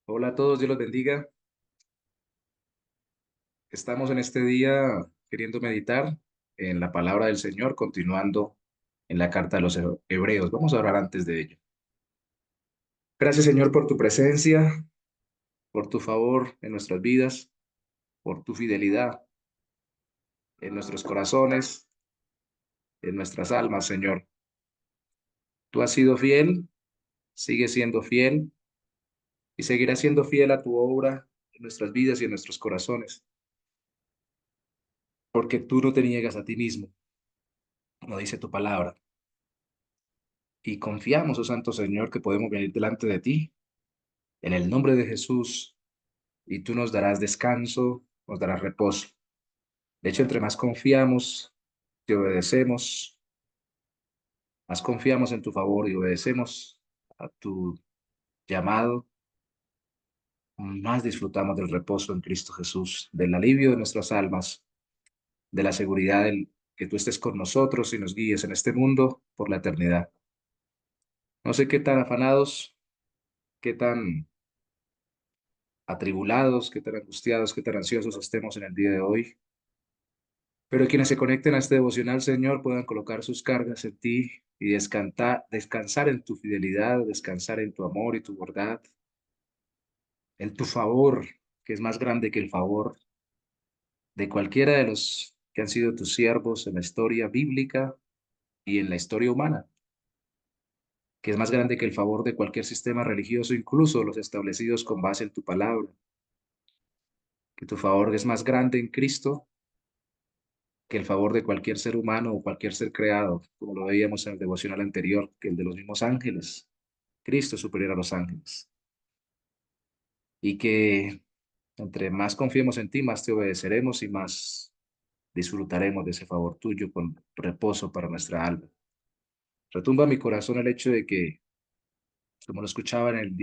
Hola a todos, Dios los bendiga. Estamos en este día queriendo meditar en la palabra del Señor, continuando en la carta de los Hebreos. Vamos a orar antes de ello. Gracias, Señor, por tu presencia, por tu favor en nuestras vidas, por tu fidelidad en nuestros corazones, en nuestras almas, Señor. Tú has sido fiel, sigues siendo fiel y seguirás siendo fiel a tu obra en nuestras vidas y en nuestros corazones, porque tú no te niegas a ti mismo, como dice tu palabra. Y confiamos, oh Santo Señor, que podemos venir delante de ti en el nombre de Jesús y tú nos darás descanso, nos darás reposo. De hecho, entre más confiamos, te obedecemos, más confiamos en tu favor y obedecemos a tu llamado, más disfrutamos del reposo en Cristo Jesús, del alivio de nuestras almas, de la seguridad que tú estés con nosotros y nos guíes en este mundo por la eternidad. No sé qué tan afanados, qué tan atribulados, qué tan angustiados, qué tan ansiosos estemos en el día de hoy. Pero quienes se conecten a este devocional, Señor, puedan colocar sus cargas en ti y descansar en tu fidelidad, descansar en tu amor y tu bondad, en tu favor, que es más grande que el favor de cualquiera de los que han sido tus siervos en la historia bíblica y en la historia humana, que es más grande que el favor de cualquier sistema religioso, incluso los establecidos con base en tu palabra, que tu favor es más grande en Cristo que el favor de cualquier ser humano o cualquier ser creado, como lo veíamos en el devocional anterior, que el de los mismos ángeles. Cristo es superior a los ángeles. Y que entre más confiemos en ti, más te obedeceremos y más disfrutaremos de ese favor tuyo con reposo para nuestra alma. Retumba mi corazón el hecho de que, como lo escuchaba en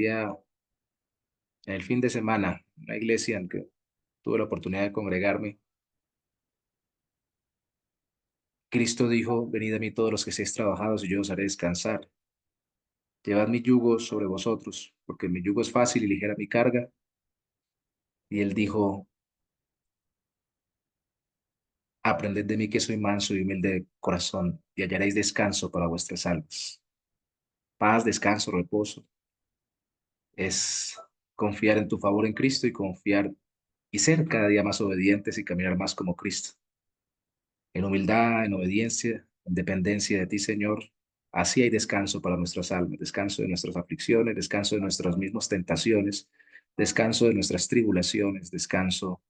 el fin de semana, en una iglesia en que tuve la oportunidad de congregarme, Cristo dijo: venid a mí todos los que estéis trabajados y yo os haré descansar. Llevad mi yugo sobre vosotros, porque mi yugo es fácil y ligera mi carga. Y él dijo: aprended de mí que soy manso y humilde de corazón, y hallaréis descanso para vuestras almas. Paz, descanso, reposo, es confiar en tu favor en Cristo y confiar y ser cada día más obedientes y caminar más como Cristo. En humildad, en obediencia, en dependencia de ti, Señor. Así hay descanso para nuestras almas, descanso de nuestras aflicciones, descanso de nuestras mismas tentaciones, descanso de nuestras tribulaciones, descanso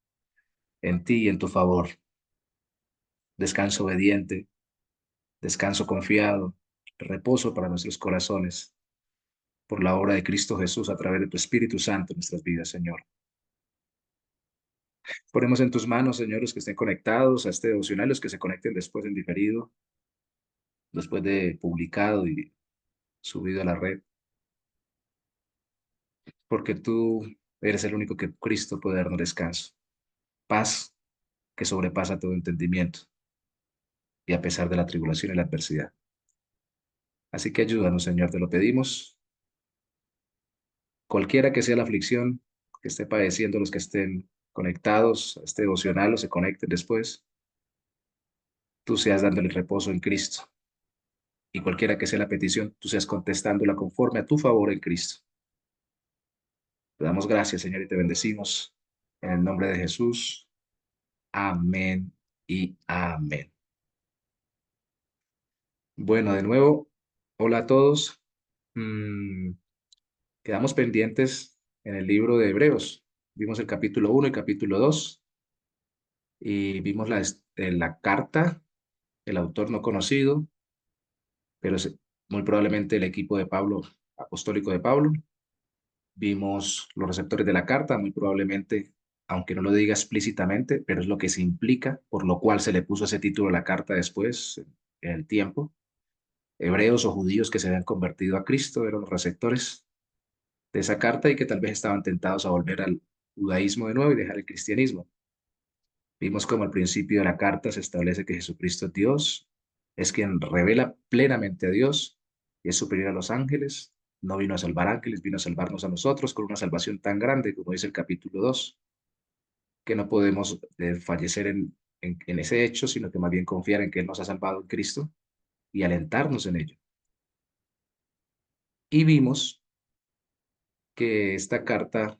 en ti y en tu favor, descanso obediente, descanso confiado, reposo para nuestros corazones por la obra de Cristo Jesús a través de tu Espíritu Santo en nuestras vidas, Señor. Ponemos en tus manos, Señor, los que estén conectados a este devocional, los que se conecten después en diferido, después de publicado y subido a la red, porque tú eres el único que Cristo puede darnos descanso, paz que sobrepasa todo entendimiento y a pesar de la tribulación y la adversidad. Así que ayúdanos, Señor, te lo pedimos. Cualquiera que sea la aflicción que esté padeciendo, los que estén conectados a este devocional o se conecten después, tú seas dándole reposo en Cristo. Y cualquiera que sea la petición, tú seas contestándola conforme a tu favor en Cristo. Te damos gracias, Señor, y te bendecimos. En el nombre de Jesús. Amén y amén. Bueno, de nuevo, hola a todos. Mm, Quedamos pendientes en el libro de Hebreos. Vimos el capítulo 1 y capítulo 2 y vimos la carta, el autor no conocido, pero muy probablemente el equipo de Pablo, apostólico de Pablo. Vimos los receptores de la carta, muy probablemente, aunque no lo diga explícitamente, pero es lo que se implica, por lo cual se le puso ese título a la carta después, en el tiempo. Hebreos o judíos que se habían convertido a Cristo eran los receptores de esa carta y que tal vez estaban tentados a volver al judaísmo de nuevo y dejar el cristianismo. Vimos como al principio de la carta se establece que Jesucristo es Dios, es quien revela plenamente a Dios y es superior a los ángeles. No vino a salvar ángeles, vino a salvarnos a nosotros con una salvación tan grande, como dice el capítulo 2, que no podemos fallecer en ese hecho, sino que más bien confiar en que Él nos ha salvado en Cristo y alentarnos en ello. Y vimos que esta carta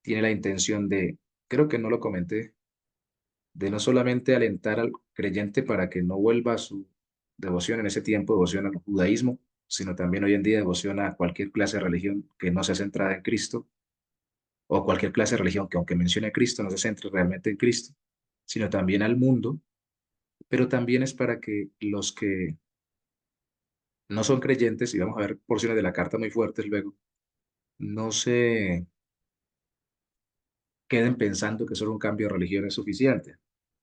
tiene la intención de, creo que no lo comenté, de no solamente alentar al creyente para que no vuelva a su devoción en ese tiempo, devoción al judaísmo, sino también hoy en día devoción a cualquier clase de religión que no sea centrada en Cristo, o cualquier clase de religión que aunque mencione a Cristo no se centre realmente en Cristo, sino también al mundo, pero también es para que los que no son creyentes, y vamos a ver porciones de la carta muy fuertes luego, no se queden pensando que solo un cambio de religión es suficiente,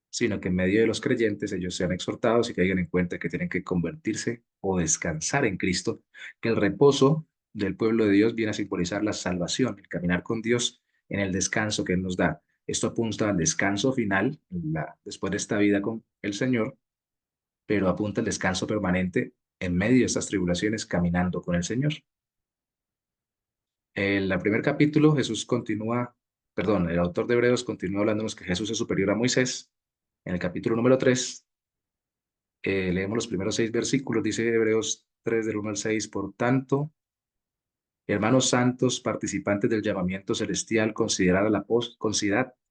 sino que en medio de los creyentes ellos sean exhortados y caigan en cuenta que tienen que convertirse o descansar en Cristo, que el reposo del pueblo de Dios viene a simbolizar la salvación, el caminar con Dios en el descanso que Él nos da. Esto apunta al descanso final, después de esta vida con el Señor, pero apunta al descanso permanente en medio de estas tribulaciones caminando con el Señor. En el primer capítulo, Jesús continúa, perdón, el autor de Hebreos continúa hablándonos que Jesús es superior a Moisés. En el capítulo número 3, leemos los primeros 6 versículos, dice Hebreos 3 del 1 al 6, por tanto, hermanos santos, participantes del llamamiento celestial, considerad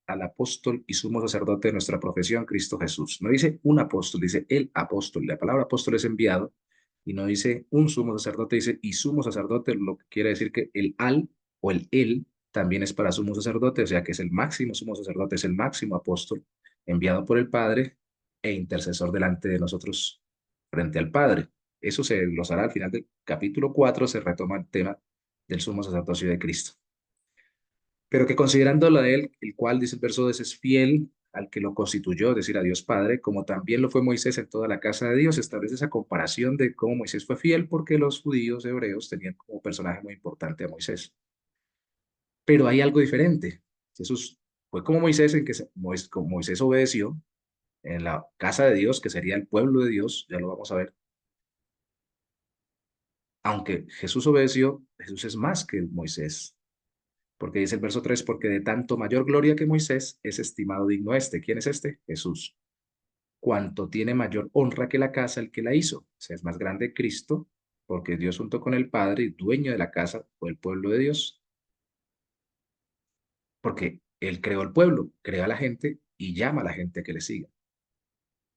al apóstol y sumo sacerdote de nuestra profesión, Cristo Jesús. No dice un apóstol, dice el apóstol. La palabra apóstol es enviado y no dice un sumo sacerdote, dice y sumo sacerdote, lo que quiere decir que el al o el él también es para sumo sacerdote, o sea que es el máximo sumo sacerdote, es el máximo apóstol enviado por el Padre e intercesor delante de nosotros frente al Padre. Eso se glosará al final del capítulo 4, se retoma el tema del sumo sacerdocio de Cristo. Pero que considerando la de él, el cual, dice el verso 2, es fiel al que lo constituyó, es decir, a Dios Padre, como también lo fue Moisés en toda la casa de Dios, establece esa comparación de cómo Moisés fue fiel, porque los judíos hebreos tenían como personaje muy importante a Moisés. Pero hay algo diferente. Jesús fue como Moisés, en que como Moisés obedeció en la casa de Dios, que sería el pueblo de Dios, ya lo vamos a ver. Aunque Jesús obedeció, Jesús es más que Moisés. Porque dice el verso 3, porque de tanto mayor gloria que Moisés es estimado digno este. ¿Quién es este? Jesús. Cuanto tiene mayor honra que la casa el que la hizo. O sea, es más grande Cristo, porque Dios junto con el Padre y dueño de la casa o el pueblo de Dios, porque Él creó el pueblo, crea a la gente y llama a la gente a que le siga.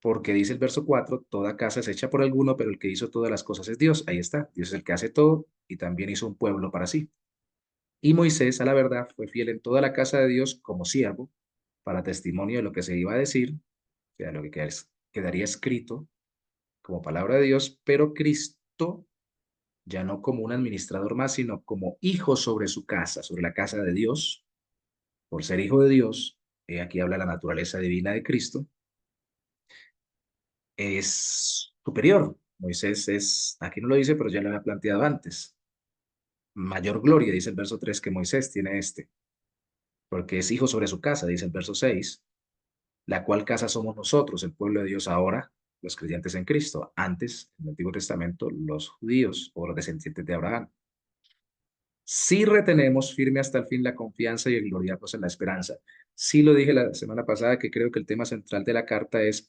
Porque dice el verso 4, toda casa es hecha por alguno, pero el que hizo todas las cosas es Dios. Ahí está, Dios es el que hace todo y también hizo un pueblo para sí. Y Moisés, a la verdad, fue fiel en toda la casa de Dios como siervo, para testimonio de lo que se iba a decir, o sea, lo que quedaría escrito como palabra de Dios, pero Cristo ya no como un administrador más, sino como hijo sobre su casa, sobre la casa de Dios, por ser hijo de Dios, aquí habla la naturaleza divina de Cristo, es superior. Moisés es, aquí no lo dice, pero ya lo había planteado antes. Mayor gloria, dice el verso 3, que Moisés tiene este, porque es hijo sobre su casa, dice el verso 6, la cual casa somos nosotros, el pueblo de Dios ahora, los creyentes en Cristo. Antes, en el Antiguo Testamento, los judíos o los descendientes de Abraham. Si retenemos firme hasta el fin la confianza y el gloriarnos en la esperanza. Sí lo dije la semana pasada que creo que el tema central de la carta es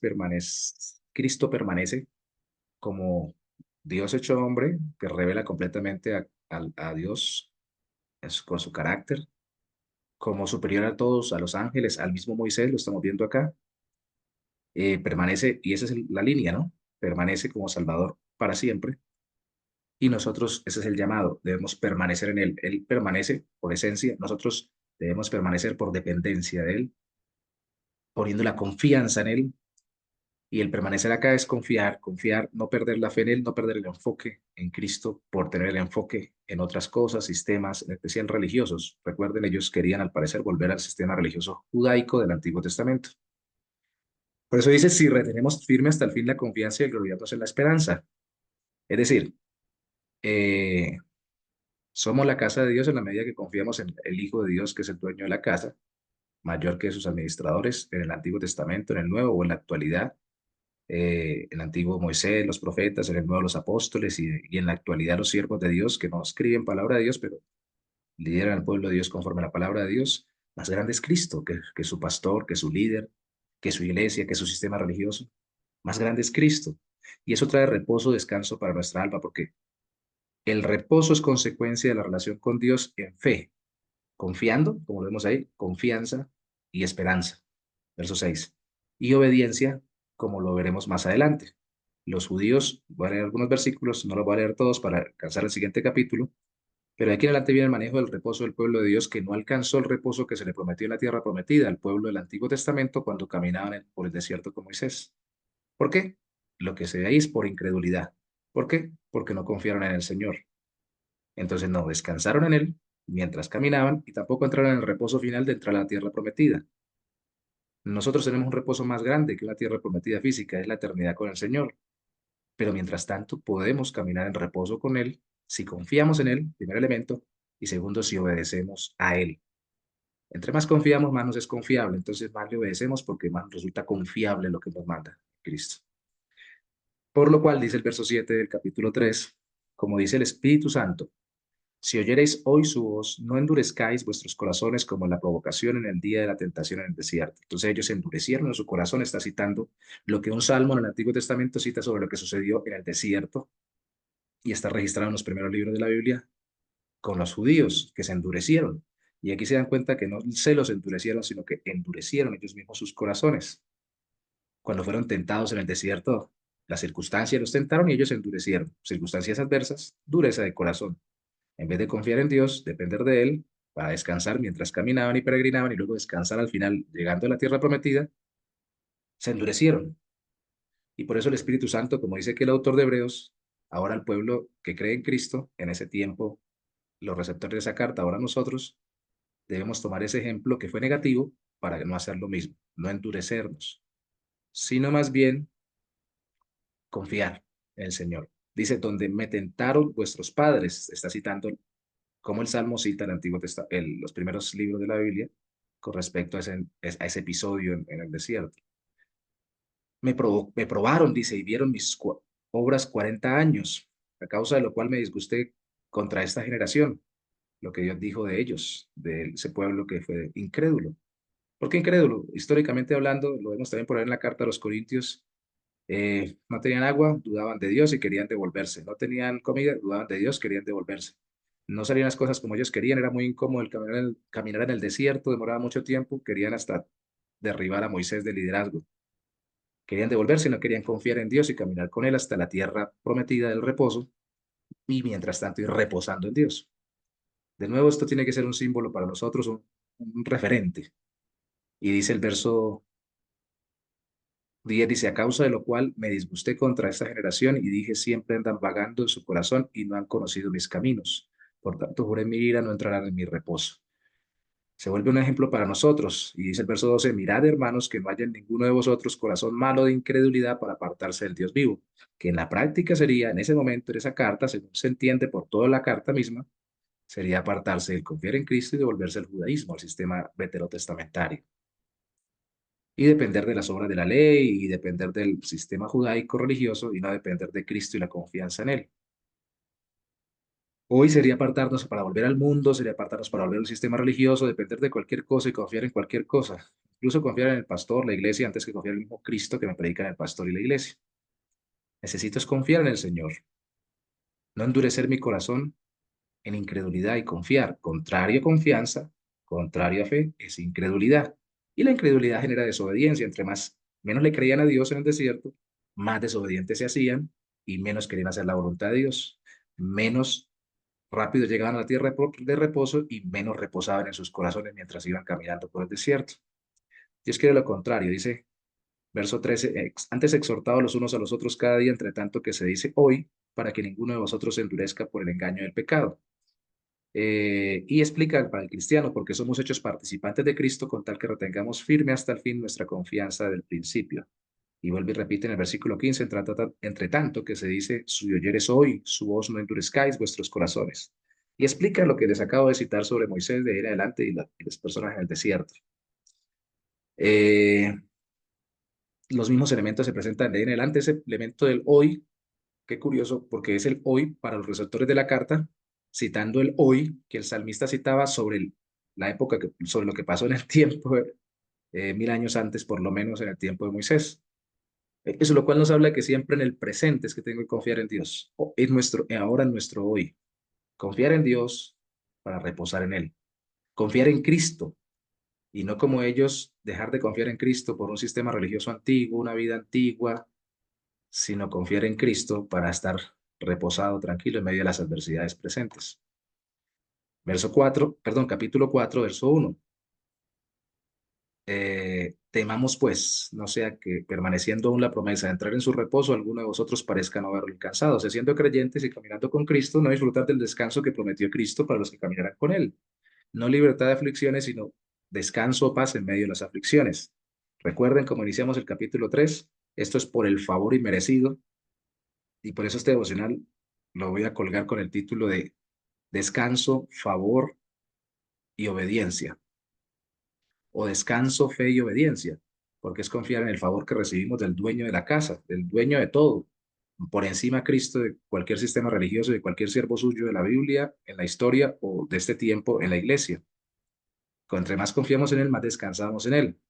Cristo permanece como Dios hecho hombre, que revela completamente a Dios con su carácter, como superior a todos, a los ángeles, al mismo Moisés, lo estamos viendo acá, permanece, y esa es la línea, ¿no? Permanece como Salvador para siempre. Y nosotros, ese es el llamado, debemos permanecer en Él. Él permanece por esencia, nosotros debemos permanecer por dependencia de Él, poniendo la confianza en Él. Y el permanecer acá es confiar, confiar, no perder la fe en Él, no perder el enfoque en Cristo por tener el enfoque en otras cosas, sistemas, en especial religiosos. Recuerden, ellos querían al parecer volver al sistema religioso judaico del Antiguo Testamento. Por eso dice, si retenemos firme hasta el fin la confianza y el gloriarnos en la esperanza. Es decir, eh, somos la casa de Dios en la medida que confiamos en el Hijo de Dios, que es el dueño de la casa, mayor que sus administradores en el Antiguo Testamento, en el Nuevo o en la actualidad. en el antiguo Moisés, los profetas, en el nuevo los apóstoles y en la actualidad los siervos de Dios que no escriben palabra de Dios, pero lideran al pueblo de Dios conforme a la palabra de Dios. Más grande es Cristo que su pastor, que su líder, que su iglesia, que su sistema religioso. Más grande es Cristo. Y eso trae reposo, descanso para nuestra alma, porque el reposo es consecuencia de la relación con Dios en fe, confiando, como lo vemos ahí, confianza y esperanza. Verso 6. Y obediencia, como lo veremos más adelante. Los judíos, voy a leer algunos versículos, no los voy a leer todos para alcanzar el siguiente capítulo, pero aquí en adelante viene el manejo del reposo del pueblo de Dios que no alcanzó el reposo que se le prometió en la tierra prometida al pueblo del Antiguo Testamento cuando caminaban por el desierto con Moisés. ¿Por qué? Lo que se ve ahí es por incredulidad. ¿Por qué? Porque no confiaron en el Señor. Entonces no descansaron en Él mientras caminaban y tampoco entraron en el reposo final de entrar a la tierra prometida. Nosotros tenemos un reposo más grande que una tierra prometida física, es la eternidad con el Señor. Pero mientras tanto podemos caminar en reposo con Él si confiamos en Él, primer elemento, y segundo, si obedecemos a Él. Entre más confiamos, más nos es confiable, entonces más le obedecemos porque más nos resulta confiable lo que nos manda Cristo. Por lo cual, dice el verso 7 del capítulo 3, como dice el Espíritu Santo, si oyereis hoy su voz, no endurezcáis vuestros corazones como en la provocación en el día de la tentación en el desierto. Entonces ellos endurecieron en su corazón, está citando lo que un salmo en el Antiguo Testamento cita sobre lo que sucedió en el desierto y está registrado en los primeros libros de la Biblia con los judíos que se endurecieron. Y aquí se dan cuenta que no se los endurecieron, sino que endurecieron ellos mismos sus corazones. Cuando fueron tentados en el desierto, las circunstancias los tentaron y ellos se endurecieron. Circunstancias adversas, dureza de corazón. En vez de confiar en Dios, depender de Él, para descansar mientras caminaban y peregrinaban y luego descansar al final, llegando a la tierra prometida, se endurecieron. Y por eso el Espíritu Santo, como dice que el autor de Hebreos, ahora el pueblo que cree en Cristo, en ese tiempo, los receptores de esa carta, ahora nosotros, debemos tomar ese ejemplo que fue negativo para no hacer lo mismo, no endurecernos, sino más bien confiar en el Señor. Dice, donde me tentaron vuestros padres, está citando como el Salmo cita el Antiguo Testamento, los primeros libros de la Biblia con respecto a ese episodio en el desierto. Me probaron, dice, y vieron mis obras 40 años, a causa de lo cual me disgusté contra esta generación, lo que Dios dijo de ellos, de ese pueblo que fue incrédulo. ¿Por qué incrédulo? Históricamente hablando, lo vemos también por ahí en la carta a los Corintios, no tenían agua, dudaban de Dios y querían devolverse. No tenían comida, dudaban de Dios, querían devolverse. No salían las cosas como ellos querían, era muy incómodo el caminar en el desierto, demoraba mucho tiempo, querían hasta derribar a Moisés de liderazgo. Querían devolverse, no querían confiar en Dios y caminar con Él hasta la tierra prometida del reposo y mientras tanto ir reposando en Dios. De nuevo, esto tiene que ser un símbolo para nosotros, un referente. Y dice el verso 10 dice, a causa de lo cual me disgusté contra esta generación y dije, siempre andan vagando en su corazón y no han conocido mis caminos. Por tanto, juré mi ira, no entrarán en mi reposo. Se vuelve un ejemplo para nosotros. Y dice el verso 12, mirad, hermanos, que no haya en ninguno de vosotros corazón malo de incredulidad para apartarse del Dios vivo. Que en la práctica sería, en ese momento, en esa carta, según se entiende por toda la carta misma, sería apartarse del confiar en Cristo y devolverse al judaísmo, al sistema veterotestamentario y depender de las obras de la ley y depender del sistema judaico religioso y no depender de Cristo y la confianza en Él. Hoy sería apartarnos para volver al mundo, sería apartarnos para volver al sistema religioso, depender de cualquier cosa y confiar en cualquier cosa. Incluso confiar en el pastor, la iglesia, antes que confiar en el mismo Cristo que me predica en el pastor y la iglesia. Necesito es confiar en el Señor, no endurecer mi corazón en incredulidad y confiar. Contrario a confianza, contrario a fe, es incredulidad. Y la incredulidad genera desobediencia. Entre más, menos le creían a Dios en el desierto, más desobedientes se hacían y menos querían hacer la voluntad de Dios. Menos rápido llegaban a la tierra de reposo y menos reposaban en sus corazones mientras iban caminando por el desierto. Dios quiere lo contrario, dice verso 13, antes exhortados los unos a los otros cada día, entre tanto que se dice hoy, para que ninguno de vosotros se endurezca por el engaño del pecado. Y explica para el cristiano, porque somos hechos participantes de Cristo con tal que retengamos firme hasta el fin nuestra confianza del principio. Y vuelve y repite en el versículo 15, entre tanto que se dice, si oyeres hoy, su voz no endurezcáis vuestros corazones. Y explica lo que les acabo de citar sobre Moisés de ir adelante y las personas en el desierto. Eh, los mismos elementos se presentan de ahí en adelante. Ese elemento del hoy, qué curioso, porque es el hoy para los receptores de la carta, citando el hoy que el salmista citaba sobre la época, sobre lo que pasó en el tiempo, 1000 años antes, por lo menos en el tiempo de Moisés. Eso lo cual nos habla de que siempre en el presente es que tengo que confiar en Dios, en nuestro, ahora en nuestro hoy. Confiar en Dios para reposar en Él. Confiar en Cristo y no como ellos dejar de confiar en Cristo por un sistema religioso antiguo, una vida antigua, sino confiar en Cristo para estar reposado, tranquilo en medio de las adversidades presentes. Verso 4, perdón, capítulo 4, verso 1. Temamos pues, no sea que permaneciendo aún la promesa de entrar en su reposo, alguno de vosotros parezca no haberlo alcanzado, o sea, siendo creyentes y caminando con Cristo, no disfrutar del descanso que prometió Cristo para los que caminarán con Él. No libertad de aflicciones, sino descanso o paz en medio de las aflicciones. Recuerden, como iniciamos el capítulo 3, esto es por el favor inmerecido, y por eso este devocional lo voy a colgar con el título de Descanso, favor y obediencia, o descanso, fe y obediencia, porque es confiar en el favor que recibimos del dueño de la casa, del dueño de todo, por encima a Cristo de cualquier sistema religioso, de cualquier siervo suyo de la Biblia, en la historia o de este tiempo en la iglesia. Entre más confiamos en Él, más descansamos en Él.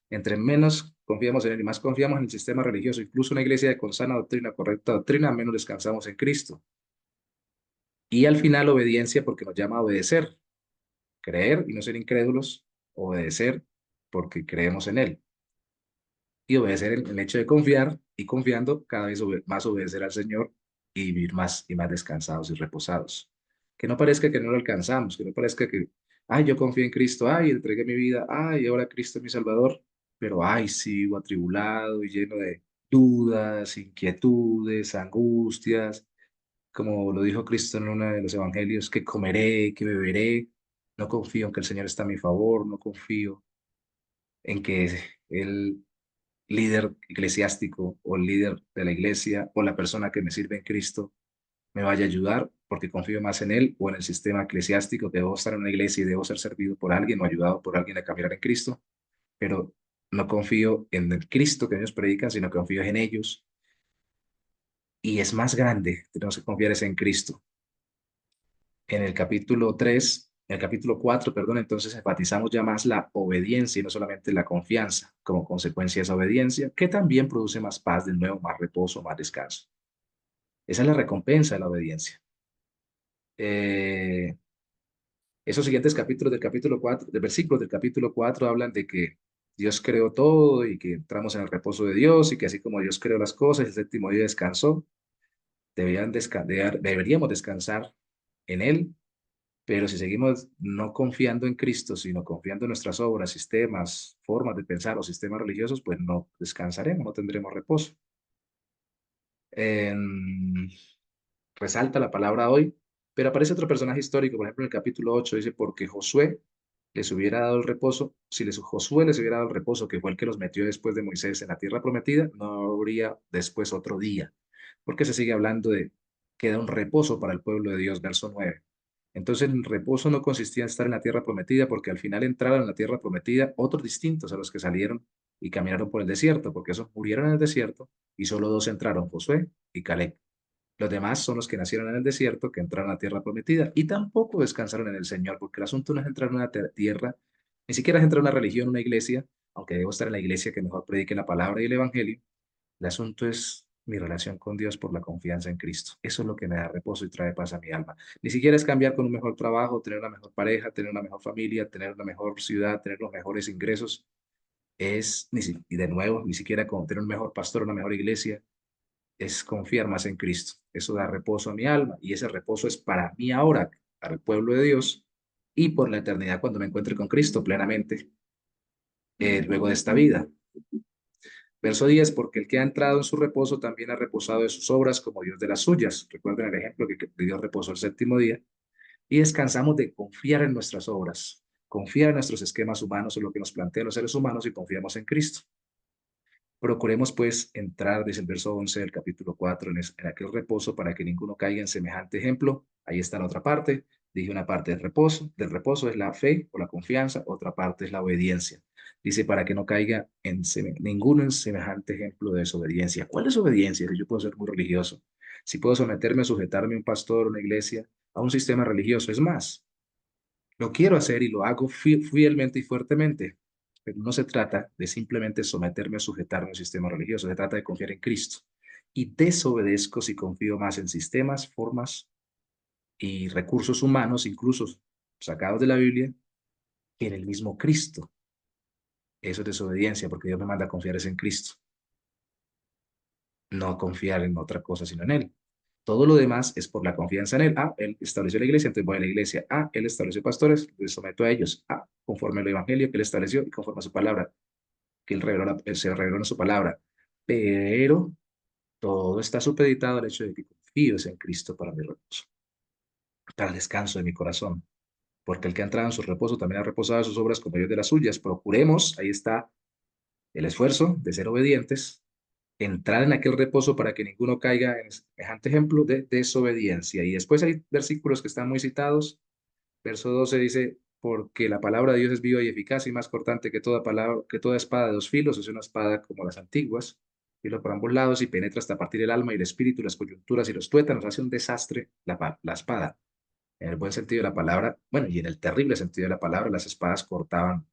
Entre menos confiamos en Él y más confiamos en el sistema religioso, incluso una iglesia con sana doctrina, correcta doctrina, menos descansamos en Cristo. Y al final obediencia porque nos llama a obedecer, creer y no ser incrédulos, obedecer porque creemos en Él. Y obedecer en el hecho de confiar y confiando cada vez más obedecer al Señor y vivir más y más descansados y reposados. Que no parezca que no lo alcanzamos, que no parezca que, ay, yo confío en Cristo, ay, entregué mi vida, ay, ahora Cristo es mi Salvador, pero ay, sigo atribulado y lleno de dudas, inquietudes, angustias, como lo dijo Cristo en uno de los evangelios, que comeré, que beberé, no confío en que el Señor está a mi favor, no confío en que Él líder eclesiástico o el líder de la iglesia o la persona que me sirve en Cristo me vaya a ayudar porque confío más en Él o en el sistema eclesiástico que debo estar en una iglesia y debo ser servido por alguien o ayudado por alguien a caminar en Cristo, pero no confío en el Cristo que ellos predican, sino que confío en ellos y es más grande, tenemos que confiar es en Cristo. En el capítulo 3, en el capítulo 4, perdón, entonces enfatizamos ya más la obediencia y no solamente la confianza, como consecuencia de esa obediencia, que también produce más paz, de nuevo, más reposo, más descanso. Esa es la recompensa de la obediencia. Eh, Esos siguientes capítulos del capítulo 4, de versículos del capítulo 4 hablan de que Dios creó todo y que entramos en el reposo de Dios y que así como Dios creó las cosas, el séptimo día descansó, deberíamos descansar en Él. Pero si seguimos no confiando en Cristo, sino confiando en nuestras obras, sistemas, formas de pensar o sistemas religiosos, pues no descansaremos, no tendremos reposo. En- Resalta la palabra hoy, pero aparece otro personaje histórico, por ejemplo, en el capítulo 8 dice, porque Josué les hubiera dado el reposo, si Josué les hubiera dado el reposo, que fue el que los metió después de Moisés en la tierra prometida, no habría después otro día, porque se sigue hablando de que da un reposo para el pueblo de Dios, verso 9. Entonces el reposo no consistía en estar en la tierra prometida, porque al final entraron en la tierra prometida otros distintos a los que salieron y caminaron por el desierto, porque esos murieron en el desierto y solo dos entraron, Josué y Caleb. Los demás son los que nacieron en el desierto, que entraron a la tierra prometida y tampoco descansaron en el Señor, porque el asunto no es entrar en una tierra, ni siquiera es entrar en una religión, una iglesia, aunque debo estar en la iglesia que mejor predique la palabra y el evangelio. El asunto es mi relación con Dios por la confianza en Cristo. Eso es lo que me da reposo y trae paz a mi alma. Ni siquiera es cambiar con un mejor trabajo, tener una mejor pareja, tener una mejor familia, tener una mejor ciudad, tener los mejores ingresos. Y de nuevo, ni siquiera con tener un mejor pastor, una mejor iglesia, es confiar más en Cristo. Eso da reposo a mi alma y ese reposo es para mí ahora, para el pueblo de Dios y por la eternidad cuando me encuentre con Cristo plenamente, luego de esta vida. Verso 10, porque el que ha entrado en su reposo también ha reposado de sus obras como Dios de las suyas. Recuerden el ejemplo que Dios reposó el séptimo día y descansamos de confiar en nuestras obras, confiar en nuestros esquemas humanos o lo que nos plantean los seres humanos y confiamos en Cristo. Procuremos pues entrar, desde el verso 11 del capítulo 4, en aquel reposo para que ninguno caiga en semejante ejemplo. Ahí está la otra parte. Dije una parte del reposo es la fe o la confianza, otra parte es la obediencia. Dice, para que no caiga en ninguno en semejante ejemplo de desobediencia. ¿Cuál es obediencia? Si yo puedo ser muy religioso, si puedo someterme, sujetarme a un pastor, a una iglesia, a un sistema religioso, es más, lo quiero hacer y lo hago fielmente y fuertemente, pero no se trata de simplemente someterme o sujetarme a un sistema religioso, se trata de confiar en Cristo. Y desobedezco si confío más en sistemas, formas y recursos humanos, incluso sacados de la Biblia, que en el mismo Cristo. Eso es desobediencia, porque Dios me manda a confiar es en Cristo, no confiar en otra cosa sino en Él. Todo lo demás es por la confianza en Él. Ah, Él estableció la iglesia, entonces voy a la iglesia. Ah, Él estableció pastores, me someto a ellos. Ah, conforme al evangelio que Él estableció y conforme a su palabra, que Él reveló, se reveló en su palabra. Pero todo está supeditado al hecho de que confío en Cristo para mi reposo, para el descanso de mi corazón. Porque el que ha entrado en su reposo también ha reposado de sus obras como yo de las suyas. Procuremos, ahí está el esfuerzo de ser obedientes, entrar en aquel reposo para que ninguno caiga en semejante ejemplo de desobediencia. Y después hay versículos que están muy citados. Verso 12 dice, porque la palabra de Dios es viva y eficaz y más cortante que toda palabra, que toda espada de dos filos, es una espada como las antiguas, filo por ambos lados y penetra hasta partir el alma y el espíritu, las coyunturas y los tuétanos. Hace un desastre la espada. En el buen sentido de la palabra, bueno, y en el terrible sentido de la palabra, las espadas cortaban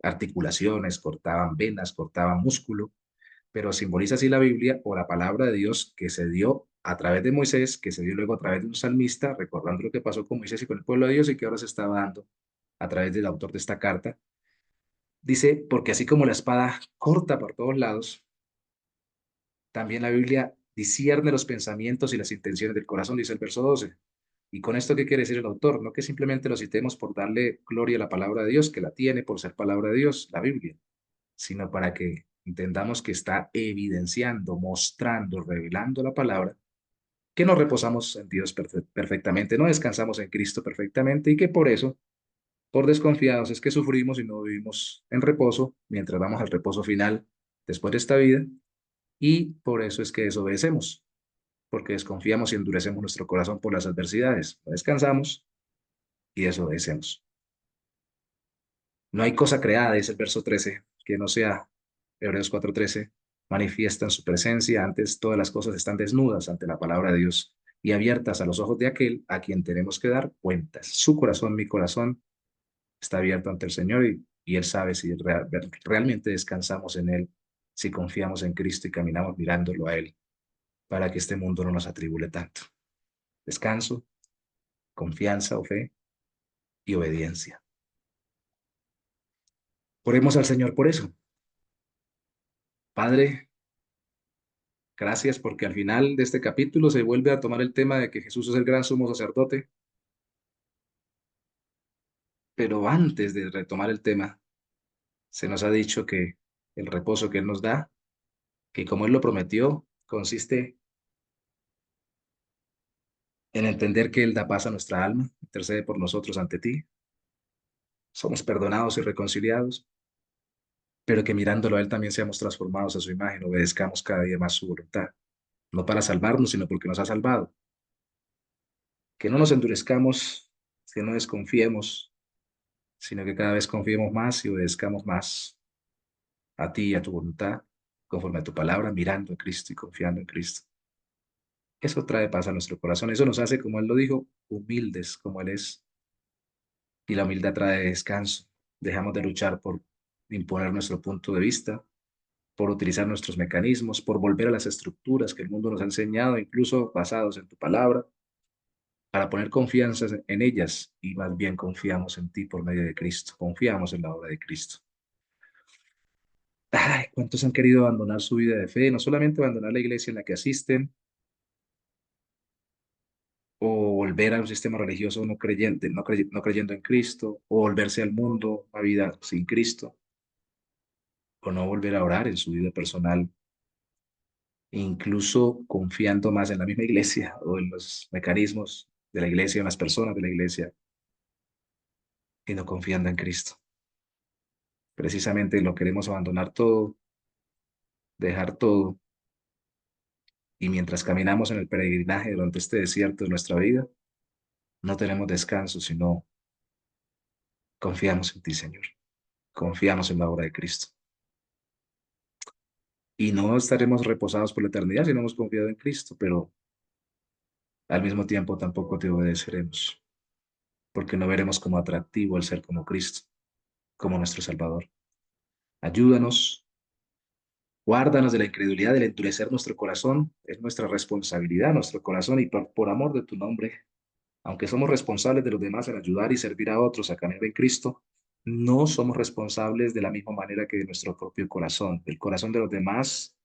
articulaciones, cortaban venas, cortaban músculo, pero simboliza así la Biblia o la palabra de Dios que se dio a través de Moisés, que se dio luego a través de un salmista, recordando lo que pasó con Moisés y con el pueblo de Dios y que ahora se estaba dando a través del autor de esta carta. Dice, porque así como la espada corta por todos lados, también la Biblia discierne los pensamientos y las intenciones del corazón, dice el verso 12. ¿Y con esto qué quiere decir el autor? No que simplemente lo citemos por darle gloria a la palabra de Dios, que la tiene por ser palabra de Dios, la Biblia, sino para que entendamos que está evidenciando, mostrando, revelando la palabra, que no reposamos en Dios perfectamente, no descansamos en Cristo perfectamente y que por eso, por desconfiados, es que sufrimos y no vivimos en reposo mientras vamos al reposo final después de esta vida y por eso es que desobedecemos, porque desconfiamos y endurecemos nuestro corazón por las adversidades. No descansamos y desobedecemos. No hay cosa creada, dice el verso 13, que no sea Hebreos 4:13, manifiestan su presencia, antes todas las cosas están desnudas ante la palabra de Dios y abiertas a los ojos de aquel a quien tenemos que dar cuentas. Su corazón, mi corazón, está abierto ante el Señor y Él sabe si realmente descansamos en Él, si confiamos en Cristo y caminamos mirándolo a Él, para que este mundo no nos atribule tanto. Descanso, confianza o fe y obediencia. Oremos al Señor por eso. Padre, gracias porque al final de este capítulo se vuelve a tomar el tema de que Jesús es el gran sumo sacerdote, pero antes de retomar el tema, se nos ha dicho que el reposo que Él nos da, que como Él lo prometió, consiste en entender que Él da paz a nuestra alma, intercede por nosotros ante ti, somos perdonados y reconciliados, pero que mirándolo a Él también seamos transformados a su imagen, obedezcamos cada día más su voluntad, no para salvarnos, sino porque nos ha salvado. Que no nos endurezcamos, que no desconfiemos, sino que cada vez confiemos más y obedezcamos más a ti y a tu voluntad, conforme a tu palabra, mirando a Cristo y confiando en Cristo. Eso trae paz a nuestro corazón, eso nos hace, como Él lo dijo, humildes como Él es, y la humildad trae descanso. Dejamos de luchar por imponer nuestro punto de vista, por utilizar nuestros mecanismos, por volver a las estructuras que el mundo nos ha enseñado, incluso basados en tu palabra, para poner confianza en ellas y más bien confiamos en ti por medio de Cristo, confiamos en la obra de Cristo. Ay, ¿cuántos han querido abandonar su vida de fe? No solamente abandonar la iglesia en la que asisten o volver a un sistema religioso no creyente, no creyendo en Cristo, o volverse al mundo, a vida sin Cristo, o no volver a orar en su vida personal, incluso confiando más en la misma iglesia o en los mecanismos de la iglesia, en las personas de la iglesia, y no confiando en Cristo. Precisamente lo queremos abandonar todo, dejar todo, y mientras caminamos en el peregrinaje durante este desierto de nuestra vida, No tenemos descanso, sino confiamos en ti, Señor. Confiamos en la obra de Cristo. Y no estaremos reposados por la eternidad si no hemos confiado en Cristo, pero al mismo tiempo tampoco te obedeceremos, porque no veremos como atractivo el ser como Cristo, como nuestro Salvador. Ayúdanos, guárdanos de la incredulidad, del endurecer nuestro corazón. Es nuestra responsabilidad, nuestro corazón, y por amor de tu nombre, aunque somos responsables de los demás en ayudar y servir a otros a caminar en Cristo, no somos responsables de la misma manera que de nuestro propio corazón. El corazón de los demás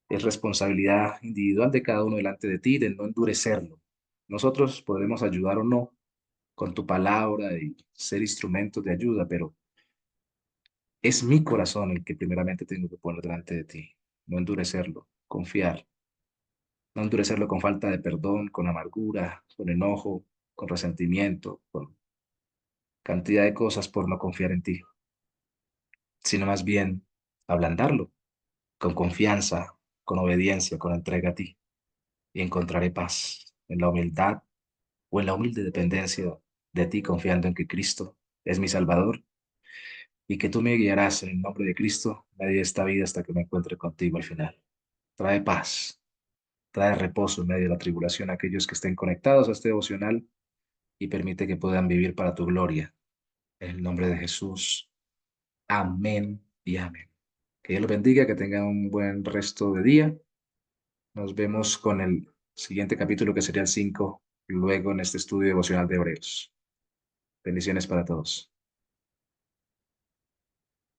es responsabilidad individual de cada uno delante de ti, de no endurecerlo. Nosotros podemos ayudar o no con tu palabra y ser instrumentos de ayuda, pero es mi corazón el que primeramente tengo que poner delante de ti, no endurecerlo, confiar, no endurecerlo con falta de perdón, con amargura, con enojo, con resentimiento, con cantidad de cosas por no confiar en ti, sino más bien ablandarlo con confianza, con obediencia, con entrega a ti, y encontraré paz en la humildad o en la humilde dependencia de ti, confiando en que Cristo es mi Salvador y que tú me guiarás en el nombre de Cristo en medio de esta vida hasta que me encuentre contigo al final. Trae paz, trae reposo en medio de la tribulación a aquellos que estén conectados a este devocional y permite que puedan vivir para tu gloria. En el nombre de Jesús. Amén y amén. Que Dios los bendiga, que tengan un buen resto de día. Nos vemos con el siguiente capítulo, que sería el 5 luego en este estudio devocional de Hebreos. Bendiciones para todos.